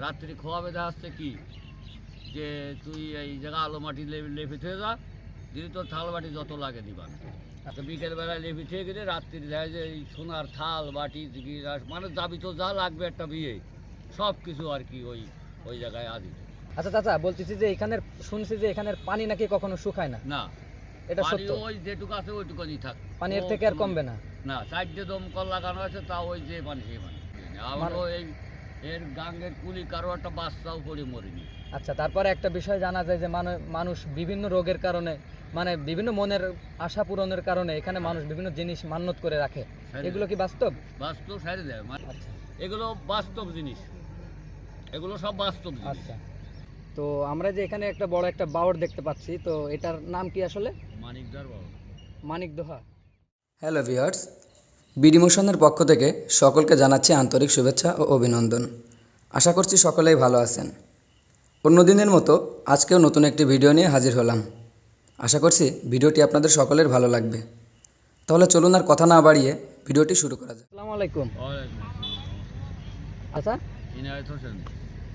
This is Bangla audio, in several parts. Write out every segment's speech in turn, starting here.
রাত্রি খোয়া বেঁধে আসছে কি যে তুই এই জায়গা আলো মাটি লেপে থেকে যা দিদি তোর থাল বাটি যত লাগে দিবান। তো বিকেলবেলায় লেপে থেকে গেলে রাত্রি দেখা যায় এই সোনার থাল বাটি গিলাস মানে যাবি তো যা লাগবে একটা বিয়ে সব কিছু আর কি ওই ওই জায়গায় আদি। আচ্ছা চাচা, বলতেছি যে এখানের শুনছি যে এখানের পানি নাকি কখনো শুকায় না, না এটা পানি সত্য? ওই যেটুকু আছে ওইটুকুনি থাক, পানি এর থেকে আর কমবে না? না সাইডে দমকল লাগানো আছে তা ওই যে পানি সেই পানি আমারও এই এর গাঙ্গের কুলি কারো একটা বাচ্চাও পড়ে মরিনি। আচ্ছা, তারপরে একটা বিষয় জানা যায় যে মানুষ বিভিন্ন রোগের কারণে মানে বিভিন্ন মনের আশা পূরণের কারণে এখানে মানুষ বিভিন্ন জিনিস মান্যত করে রাখে, এগুলো কি বাস্তব? বাস্তব সাইডে দেয় মানে আচ্ছা এগুলো বাস্তব জিনিস, এগুলো সব বাস্তব জিনিস। আচ্ছা, তো আমরা যে এখানে একটা বড় একটা বাওড় দেখতে পাচ্ছি, তো এটার নাম কি আসলে? মানিকদার বাবা মানিক দোহা। হ্যালো ভিউয়ার্স, বিডি মোশনের পক্ষ থেকে সকলকে জানাচ্ছি আন্তরিক শুভেচ্ছা ও অভিনন্দন। আশা করছি সকলেই ভালো আছেন। অন্য দিনের মতো আজকেও নতুন একটি ভিডিও নিয়ে হাজির হলাম। আশা করছি ভিডিওটি আপনাদের সকলের ভালো লাগবে। তাহলে চলুন আর কথা না বাড়িয়ে ভিডিওটি শুরু করা যাক। আসসালামু আলাইকুম। ওয়ালাইকুম আচ্ছা, ইনায়েত হোসেন।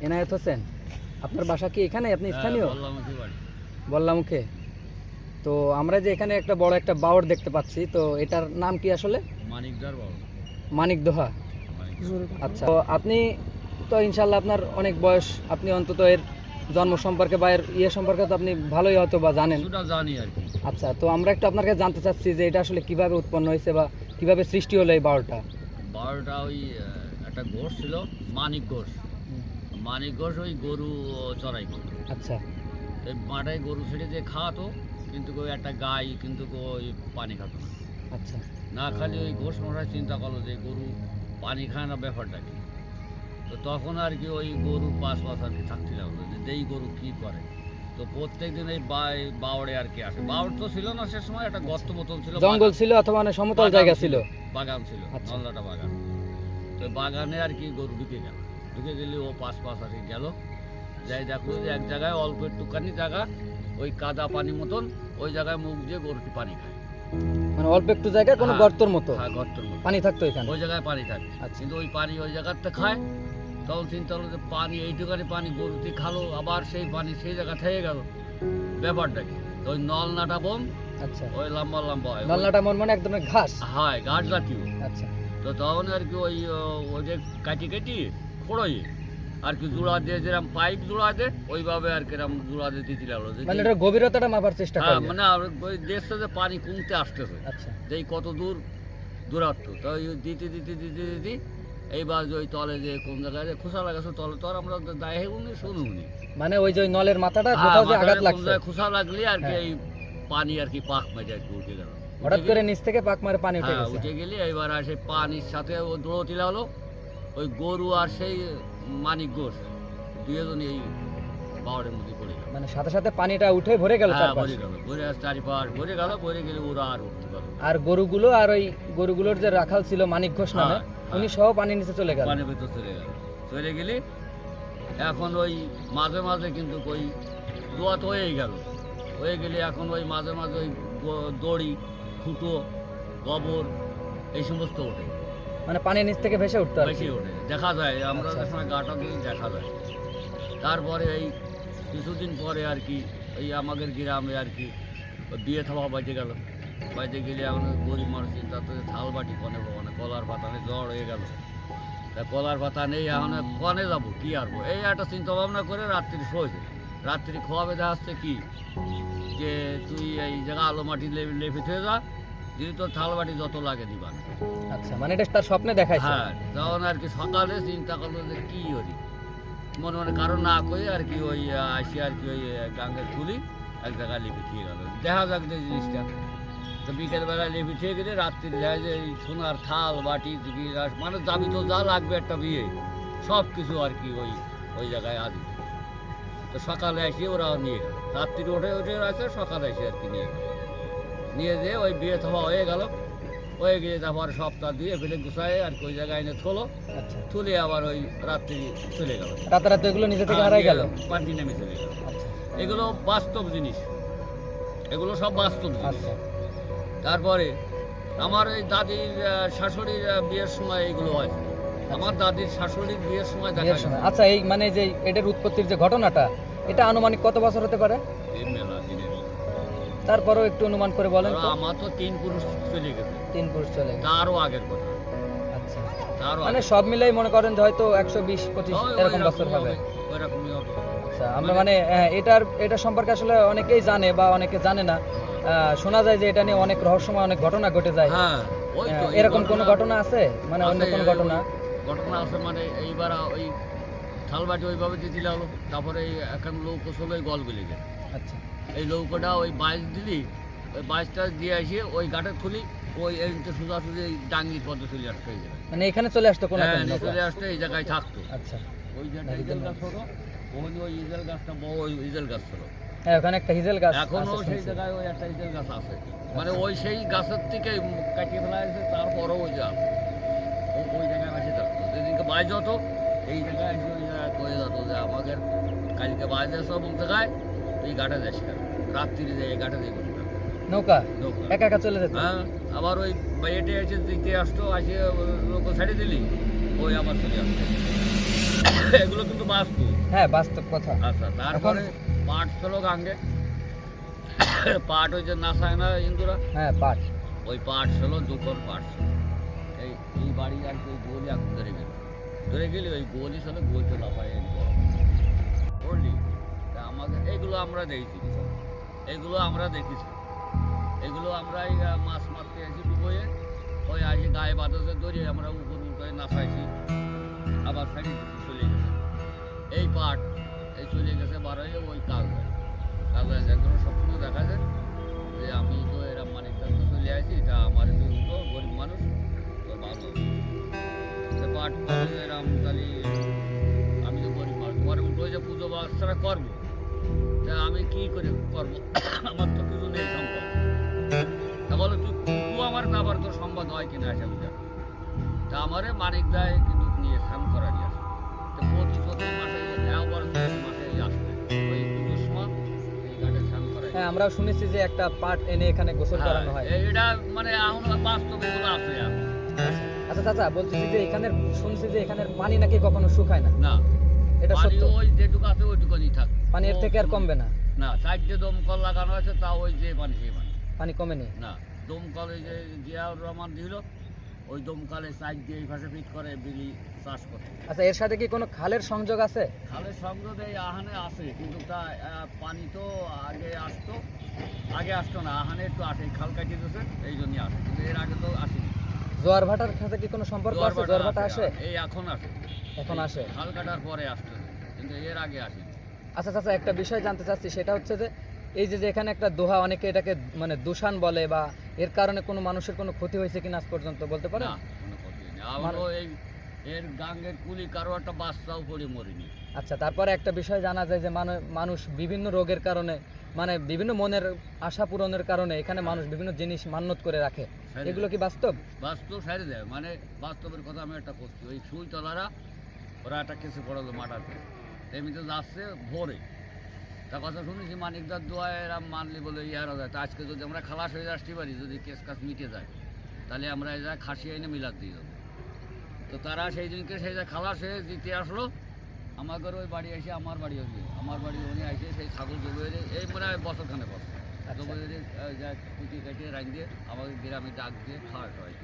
এনায়েত হোসেন, আপনার বাসা কি এখানে? আপনি স্থানীয়? বল্লামুখী বাড়ি। বল্লামুখে। তো আমরা যে এখানে একটা বড় একটা বাওড় দেখতে পাচ্ছি, তো এটার নাম কি আসলে? মানিকদার বাবা। মানিক দোহা। আচ্ছা, তো আপনি তো ইনশাল্লাহ আপনার অনেক বয়স, আপনি অন্তত এর জন্ম সম্পর্কে বা এর সম্পর্কে তো আপনি ভালোই হয়তো বা জানেন। কিছুটা জানি আর কি। আচ্ছা, তো আমরা একটু আপনার কাছে জানতে চাচ্ছি যে এটা আসলে কিভাবে উৎপন্ন হয়েছে বা কিভাবে সৃষ্টি হলো এই বাওড়টা? বারোটা ওই একটা ঘোষ ছিল মানিক ঘোষ। মানিক ঘোষ ওই গরু চড়াই করতো। আচ্ছা এই মাঠে গরু ছেড়ে দিয়ে খাওয়াতো, কিন্তু ওই একটা গাই কিন্তু ওই পানি খাতো না। আচ্ছা না খালি ওই ঘোষ মশাই চিন্তা করলো যে গরু পানি খায় না, ব্যাপারটা কি। তো তখন আর কি ওই গরুর পাশ আর কি থাকতে লাগলো যে এই গরু কী করে। তো প্রত্যেক দিন এই বাওড়ে আর কি আসে। বাওড় তো ছিল না সে সময়, একটা গর্ত মতন ছিল, জঙ্গল ছিল অথবা মানে সমতল জায়গা ছিল, বাগান ছিল, আচ্ছা। নল্লাটা বাগান। তো বাগানে আর কি গরু ঢুকে গেল, ঢুকে গেলে ও পাশ আর কি গেল, যাই দেখলো যে এক জায়গায় অল্প একটুখানি জায়গা ওই কাদা পানি মতন, ওই জায়গায় মুখ দিয়ে গরুটি পানি খায়। মানে অল্প একটু জায়গা কোনো হ্যাঁ, গর্তর মতো? হ্যাঁ গর্তর মতো পানি থাকতো এখানে, ওই জায়গায় পানি থাকে। আচ্ছা। কিন্তু ওই পানি ওই জায়গাতে খায়, তখন চিন্তা হলো যে পানি এইটুখানি পানি গরুটি খালো, আবার সেই পানি সেই জায়গা থেকে গেল, ব্যাপারটা কি। তো ওই নলনাটা বোন, আচ্ছা, ওই লম্বা লম্বা হয়, নলনাটা মানে এক ধরনের ঘাস। হয় গাছ জাতীয়। আচ্ছা, তো তখন আর কি ওই ওই যে কাটি কাটি খোড়োই আর কি জোড়া দিয়ে যেরকম পাইপ জোড়া দেয় ওইভাবে আর কি এরকম জোড়া দিয়ে দিতে লাগলো। মানে এটার গভীরতাটা মাপার চেষ্টা হ্যাঁ, করে। মানে ওই দেখছে যে পানি কমতে আসতেছে, আচ্ছা, যে এই কত দূর দূরত্ব। তো ওই দিতে দিতে দিতে দিতে এইবার যে ওই তলে যে কোন জায়গায় যে খোসা লাগাচ্ছে তলে, তো আর আমরা দায় উনি শুনুনি, মানে ওই যে ওই নলের মাথাটা কোথাও যে আঘাত লাগছে, খোসা লাগলে আর কি হ্যাঁ। এই পানি আর কি পাক মেরে আর কি উঠে গেল। হঠাৎ করে নিচ থেকে পাক মারে পানি উঠে হ্যাঁ, গেছে। উঠে গেলে এইবার আর সেই পানির সাথে ও দৌড়তি লাগলো, ওই গরু আর সেই মানিক ঘোষ দুজনই এই বাওড়ের মধ্যে পড়ে গেল। মানে সাথে সাথে পানিটা উঠে ভরে গেল হ্যাঁ, চারপাশে। ভরে গেল, ভরে আর চারিপাশ ভরে গেল, ভরে গেলে ওরা আর উঠতে পারলো না। আর গরুগুলো আর ওই গরুগুলোর যে রাখাল ছিল মানিক ঘোষ নামে, হ্যাঁ, উনি হ্যাঁ। সহ পানির নিচে চলে গেল। পানির ভিতর চলে গেল, চলে গেলে এখন ওই মাঝে মাঝে কিন্তু ওই দোয়াত হয়েই গেল, হয়ে গেলে এখন ওই মাঝে মাঝে ওই দড়ি ফুটো গোবর এই সমস্ত ওঠে, মানে পানির নিচ থেকে ভেসে উঠতে বেশি ওঠে, দেখা যায় আমরা আচ্ছা। সময় গাটা দিয়ে দেখা যায়। তারপরে এই কিছুদিন পরে আর কি এই আমাদের গ্রামে আর কি ওই বিয়ে থাবা বাজে গেল, বাজে গেলে এখন গরিব মানুষ চিন্তা করছে থাল বাটি কনে পাবো না, কলার পাতা নেই, জ্বর হয়ে গেল, তা কলার পাতা নেই, এখন কনে যাবো কি আরবো, এই একটা চিন্তা ভাবনা করে রাত্রি শোয়েছে। রাত্রি খোয়া বেঁধে আসছে কি যে তুই এই জায়গা আলো মাটি লেপে থেকে যা, দিদি তোর থাল বাটি যত লাগে দিবান। আচ্ছা, মানে এটা তার স্বপ্নে দেখাইছে। হ্যাঁ, তখন আর কি সকালে চিন্তা করলো যে কি করি, মনে মনে কারণ না করে আর কি ওই আসি আর কি ওই গাঙ্গের তুলি এক জায়গায় লেপে খেয়ে গেল, দেখা যাক যে জিনিসটা। তো বিকেলবেলায় লেপে খেয়ে গেলে রাত্রি দেখা যায় এই সোনার থাল বাটি গিলাস মানে যাবি তো যা লাগবে একটা বিয়ে সব কিছু আর কি ওই ওই জায়গায় আদি। তো সকালে এসে ওরা নিয়ে গেল, রাত্রি উঠে আছে, সকালে এসে আর কি নিয়ে যেয়ে ওই বিয়ে থাবা হয়ে গেল, হয়ে গিয়ে তারপর সপ্তাহ দিয়ে ফেলে গুছায় আর কি ওই জায়গায় এনে থলো, আচ্ছা, তুলে আবার ওই রাত্রি চলে গেল, রাতারাতি এগুলো নিজে থেকে হারাই গেল। পানি নেমে চলে গেল। আচ্ছা এগুলো বাস্তব জিনিস, এগুলো সব বাস্তব জিনিস। আচ্ছা, তারপরে আমার এই দাদির শাশুড়ির বিয়ের সময় এগুলো হয়, আমার দাদির শাশুড়ির বিয়ের সময় দেখা বিয়ের গেছে। সময়। আচ্ছা, এই মানে যে এটার উৎপত্তির যে ঘটনাটা, এটা আনুমানিক কত বছর হতে পারে? এই মেলা দিনের। তারপরেও একটু অনুমান করে বলেন ধরো তো। আমার তো 3 পুরুষ চলে গেছে, 3 পুরুষ চলে গেছে। তারও আগের কথা, আচ্ছা, তারও মানে সব মিলাই মনে করেন যে হয়তো 120-25 এরকম বছর হবে। ওইরকমই হবে। আচ্ছা, আমরা মানে এটা সম্পর্কে আসলে অনেকেই জানে বা অনেকে জানে না। শোনা যায় যে এটা নিয়ে অনেক রহস্যময় অনেক ঘটনা ঘটে যায়। হ্যাঁ, ওই তো এই এরকম কোনো ঘটনা আছে, মানে অন্য আছে, কোনো ঘটনা? ঘটনা আছে মানে এইবার ওই থালবাটি ওইভাবে দিয়ে দিলে হলো, তারপরে এই এখন লৌকো ছিল ওই গল গেলে গেছে। আচ্ছা, এই লৌকোটা ওই 22 দিলি, ওই 22টা দিয়ে আসি ওই ঘাটে খুলি, ওই এইটা সোজাসুজি এই ডাঙ্গির পথে চলে আসতে এই জায়গায়। মানে এখানে চলে আসতো কোন হ্যাঁ, নিয়ে চলে আসতে এই জায়গায় থাকতো। আচ্ছা, ওই যে ইজেল গাছ ছিল, ওই ইজেল গাছটা বড়, ওই ইজেল গাছ ছিল। হ্যাঁ, ওখানে একটা হিজেল গাছ এখনো আছে সেই শুনছি। জায়গায় ওই একটা ইজেল গাছ আছে, মানে ওই সেই গাছের থেকে কাটিয়ে ফেলা হয়েছে, তারপরও ওই যে আছে। ওই জায়গায় বসে থাকতো, যেদিনকে বাইজ হতো এই জায়গায় এসে ওই জায়গায় কয়ে যেত যে আমাদের কালকে বাইজ এসো অমুক জায়গায়, এই ঘাটে যাস কেন, রাত্রিরে যে এই ঘাটে দিয়ে বসে থাকতো নৌকা নৌকা। একা একা চলে যেত। হ্যাঁ, আবার ওই বাইরে এসে দিতে আসতো, আসে লোক ছেড়ে দিলি ওই আবার চলে আসতো। এগুলো কিন্তু বাস্তব। হ্যাঁ, বাস্তব কথা। আচ্ছা, তারপরে পাট ছিল গাঙ্গে, পাট ওই যে নাচায় না হিন্দুরা, হ্যাঁ, পাট। ওই পাট ছিল, দুপুর পাট ছিল। এই বাড়ি আর কি ওই গোলি এখন ধরে গেলি ওই গোলি ছিল, গোলটা লাফাই পড়লি। তা আমাকে এইগুলো আমরা দেখেছি, এগুলো আমরা দেখেছি, এগুলো আমরা এই মাছ মারতে আসি ডুবোয়ে, ওই আসি গায়ে বাতাসে ধরে আমরা উপর উঠে নাচাইছি, আবার সাইডে চলে গেছে এই পাট, এই চলে গেছে বারোয় ওই কালবাই একজন স্বপ্ন দেখা যায় যে আমি তো এরা মানিক তো চলে আসি, তা আমার তুই উঠো, গরিব মানুষ তোর ভালো সে পাট করবে এরম, তাহলে আমি তো গরিব মানুষ, তোমার উঠো যে পুজো বাচ্চারা করবো, তা আমি কি করে করবো, আমার তো কিছু নেই সম্পদ। তা বলো তুই আমার না আবার তোর সম্পদ হয় কিনা আসে বুঝা। তা আমারে মানিক দায় কিন্তু নিয়ে স্নান করা নিয়ে আসে, তো প্রতি 14 মাসে একবার 14 মাসে আসবে ওই পুজোর সময় এই ঘাটে স্নান করা। হ্যাঁ, আমরাও শুনেছি যে একটা পাট এনে এখানে গোসল করানো হয়। এটা মানে এখন বাস্তবে এগুলো আছে আর। আচ্ছা চাচা, বলতেছি যে এখানে শুনছি যে এখানের পানি নাকি কখনো শুকায় না, না, এটা পানি সত্য? ওই যেটুকু আছে ওইটুকুনি থাক, পানি এর থেকে আর কমবে না? না, চারটে দমকল লাগানো আছে, তা ওই যে পানি সেই পানি পানি কমেনি? না। দমকল ওই যে জিয়াউর রহমান দিল, ওই দমকলে সাইড দিয়ে এই পাশে ফিট করে বিলি চাষ করে। আচ্ছা, এর সাথে কি কোনো খালের সংযোগ আছে? খালের সংযোগ এই আহানে আছে, কিন্তু তা পানি তো আগে আসতো না, আহানে একটু আসে, খাল কাটিয়ে দিয়েছে এই জন্যই আসে, কিন্তু এর আগে তো আসেনি। জোয়ার ভাটার সাথে কি কোনো সম্পর্ক আছে? জোয়ার ভাটা আসে? এই এখন আসে, এখন আসে। খাল কাটার পরে আসতো, কিন্তু এর আগে আসেনি। আচ্ছা চাচা, একটা বিষয় জানতে চাচ্ছি, সেটা হচ্ছে যে এই যে এখানে একটা দোহা, অনেকে এটাকে মানে দূষণ বলে, বা এর কারণে কোনো মানুষের কোনো ক্ষতি হয়েছে কিনা আজ পর্যন্ত বলতে পারেন? না, কোনো ক্ষতি নেই। আমরাও এই এর গাঙ্গের কুলি কারো একটা বাচ্চাও পড়ে মরিনি। আচ্ছা, তারপরে একটা বিষয় জানা যায় যে মানুষ বিভিন্ন রোগের কারণে, মানে বিভিন্ন মনের আশা পূরণের কারণে এখানে মানুষ বিভিন্ন জিনিস মান্যত করে রাখে, এগুলো কি বাস্তব? বাস্তব সাইডে দেয়, মানে বাস্তবের কথা আমি একটা করছি, ওই সুইতলারা ওরা একটা কেসে পড়ালো মাটাতে, এমনিতে যাচ্ছে ভোরে, তা কথা শুনেছি মানিকদার দোয়ায় এরা মানলি বলে ইয়ারা যায়। তা আজকে যদি আমরা খালাস হয়ে আসতে পারি, যদি কেস কাজ মিটে যায়, তাহলে আমরা এই জায়গায় খাসি এনে মিলাদ দিয়ে যাবো। তো তারা সেই দিনকে সেই জায়গায় খালাস হয়ে দিতে আসলো, আমাদের ওই বাড়ি এসে আমার বাড়ি উনি এসে সেই ছাগল জবে এই মনে হয় বছরখানে বছর জবে যা কুটি কাটিয়ে রাখ দিয়ে আমাদের গ্রামে ডাক দিয়ে খাওয়া হয়।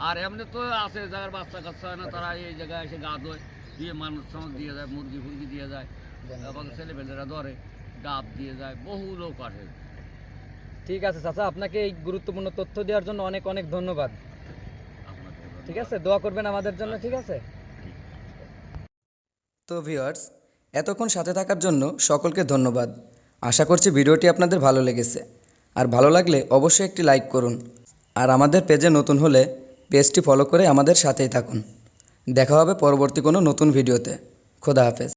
আর এমনি তো আছে যার বাচ্চা কাচ্চা হয় না, তারা এই জায়গায় এসে গা ধোয়, দিয়ে মানুষ সমাজ দিয়ে যায়, মুরগি ফুরগি দিয়ে যায়, এবং ছেলেপেলেরা ধরে ডাব দিয়ে যায়, বহু লোক আসে। ঠিক আছে চাচা, আপনাকে এই গুরুত্বপূর্ণ তথ্য দেওয়ার জন্য অনেক অনেক ধন্যবাদ। ঠিক আছে, দোয়া করবেন আমাদের জন্য। ঠিক আছে। তো ভিউয়ার্স, এতক্ষণ সাথে থাকার জন্য সকলকে ধন্যবাদ। আশা করছি ভিডিওটি আপনাদের ভালো লেগেছে, আর ভালো লাগলে অবশ্যই একটি লাইক করুন, আর আমাদের পেজে নতুন হলে পেজটি ফলো করে আমাদের সাথেই থাকুন। দেখা হবে পরবর্তী কোনো নতুন ভিডিওতে। খোদা হাফেজ।